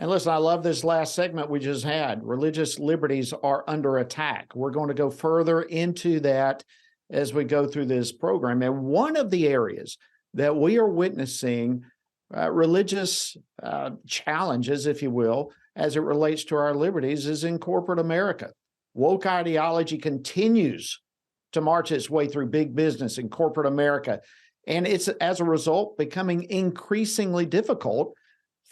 And listen, I love this last segment we just had. Religious liberties are under attack. We're going to go further into that as we go through this program. And one of the areas that we are witnessing religious challenges, if you will, as it relates to our liberties is in corporate America. Woke ideology continues to march its way through big business in corporate America. And it's, as a result, becoming increasingly difficult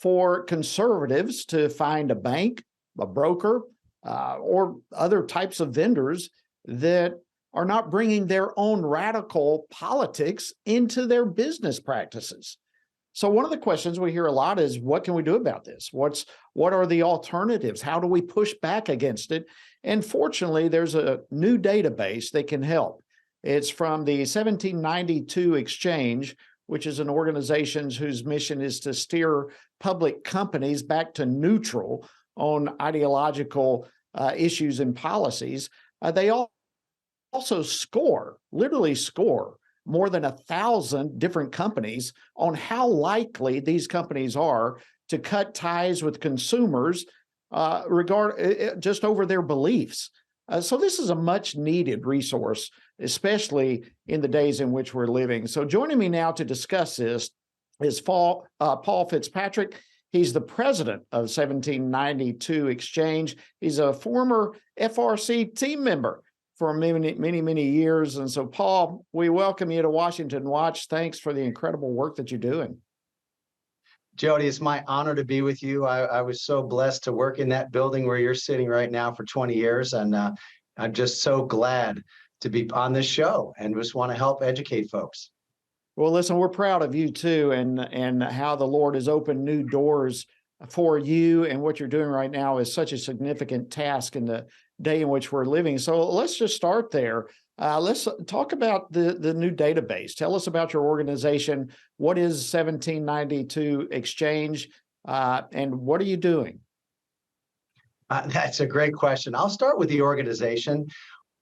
for conservatives to find a bank, a broker, or other types of vendors that are not bringing their own radical politics into their business practices. So one of the questions we hear a lot is, what can we do about this? What are the alternatives? How do we push back against it? And fortunately, there's a new database that can help. It's from the 1792 Exchange, which is an organization whose mission is to steer public companies back to neutral on ideological issues and policies. They also literally score more than 1,000 different companies on how likely these companies are to cut ties with consumers just over their beliefs. So this is a much needed resource, especially in the days in which we're living. So joining me now to discuss this is Paul Fitzpatrick. He's the president of 1792 Exchange. He's a former FRC team member for many years. And so, Paul, we welcome you to Washington Watch. Thanks for the incredible work that you're doing. Jody, it's my honor to be with you. I was so blessed to work in that building where you're sitting right now for 20 years. And I'm just so glad to be on this show and just want to help educate folks. Well, listen, we're proud of you too, and how the Lord has opened new doors for you, and what you're doing right now is such a significant task in the day in which we're living. So let's just start there. Let's talk about the new database. Tell us about your organization. What is 1792 Exchange, and what are you doing? That's a great question. I'll start with the organization.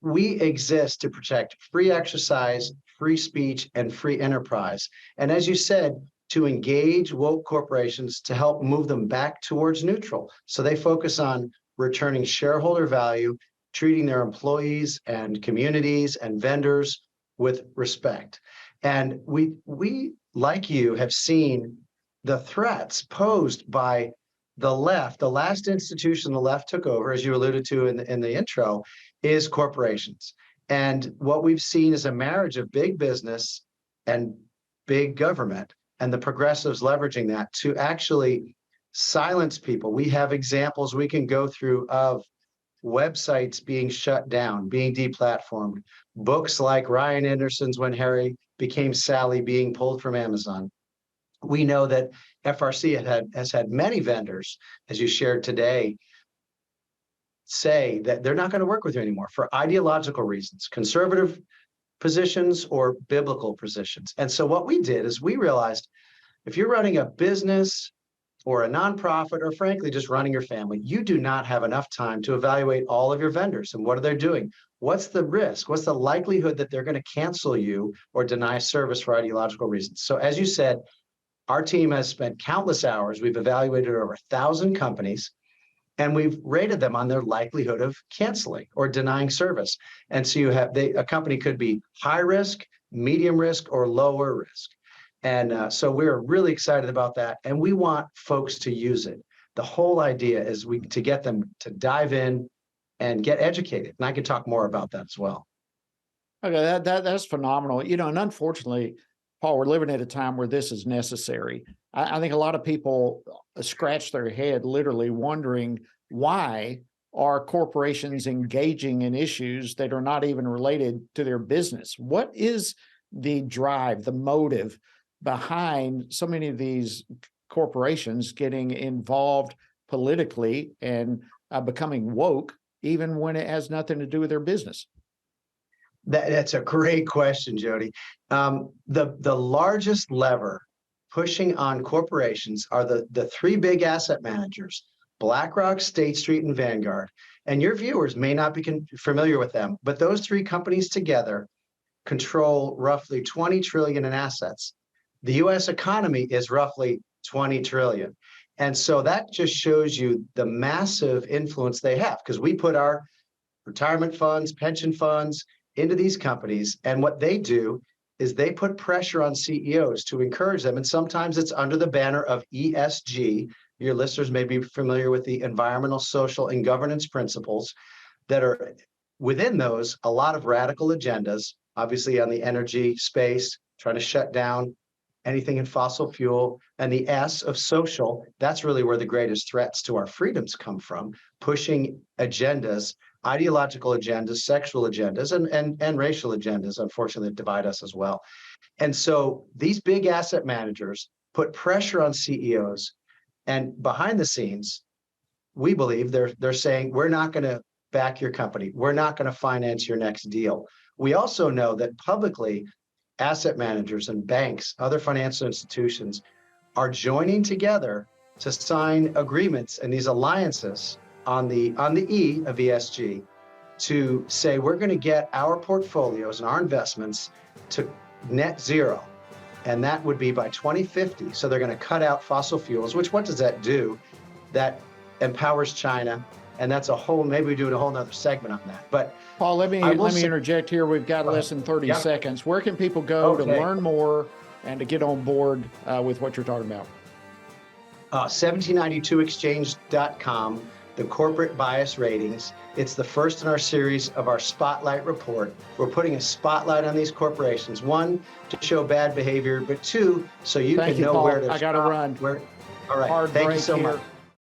We exist to protect free exercise, free speech, and free enterprise. And as you said, to engage woke corporations to help move them back towards neutral. So they focus on returning shareholder value, treating their employees and communities and vendors with respect. And we like you, have seen the threats posed by the left. The last institution the left took over, as you alluded to in the intro, is corporations. And what we've seen is a marriage of big business and big government, and the progressives leveraging that to actually silence people. We have examples we can go through of websites being shut down, being deplatformed, books like Ryan Anderson's When Harry Became Sally being pulled from Amazon. We know that FRC has had many vendors, as you shared today, say that they're not going to work with you anymore for ideological reasons, conservative positions or biblical positions. And so what we did is we realized if you're running a business or a nonprofit, or frankly, just running your family, you do not have enough time to evaluate all of your vendors and what are they doing? What's the risk? What's the likelihood that they're going to cancel you or deny service for ideological reasons? So as you said, our team has spent countless hours. We've evaluated over 1,000 companies, and we've rated them on their likelihood of canceling or denying service. And so you have a company could be high risk, medium risk, or lower risk. And so we're really excited about that. And we want folks to use it. The whole idea is to get them to dive in and get educated. And I can talk more about that as well. Okay, that's phenomenal. And unfortunately, Paul, we're living at a time where this is necessary. I think a lot of people scratch their head literally wondering, why are corporations engaging in issues that are not even related to their business? What is the drive, the motive behind so many of these corporations getting involved politically and becoming woke, even when it has nothing to do with their business? That's a great question, Jody. The largest lever pushing on corporations are the three big asset managers, BlackRock, State Street, and Vanguard. And your viewers may not be familiar with them, but those three companies together control roughly 20 trillion in assets. The US economy is roughly 20 trillion. And so that just shows you the massive influence they have, because we put our retirement funds, pension funds into these companies. And what they do is they put pressure on CEOs to encourage them. And sometimes it's under the banner of ESG. Your listeners may be familiar with the environmental, social, and governance principles that are within those, a lot of radical agendas, obviously on the energy space, trying to shut down anything in fossil fuel, and the S of social, that's really where the greatest threats to our freedoms come from, pushing agendas, ideological agendas, sexual agendas, and racial agendas, unfortunately, that divide us as well. And so these big asset managers put pressure on CEOs, and behind the scenes, we believe they're saying, we're not going to back your company. We're not going to finance your next deal. We also know that publicly, asset managers and banks, other financial institutions are joining together to sign agreements and these alliances on the E of ESG to say we're going to get our portfolios and our investments to net zero. And that would be by 2050. So they're going to cut out fossil fuels, which what does that do? That empowers China. And that's a whole, maybe we do a whole nother segment on that. But Paul, let me interject here. We've got less than 30 seconds. Where can people go to learn more and to get on board with what you're talking about? 1792exchange.com, the corporate bias ratings. It's the first in our series of our Spotlight report. We're putting a spotlight on these corporations. One, to show bad behavior, but two, so you can know Paul. where to I got to run. All right. Hard Thank you break so here. much.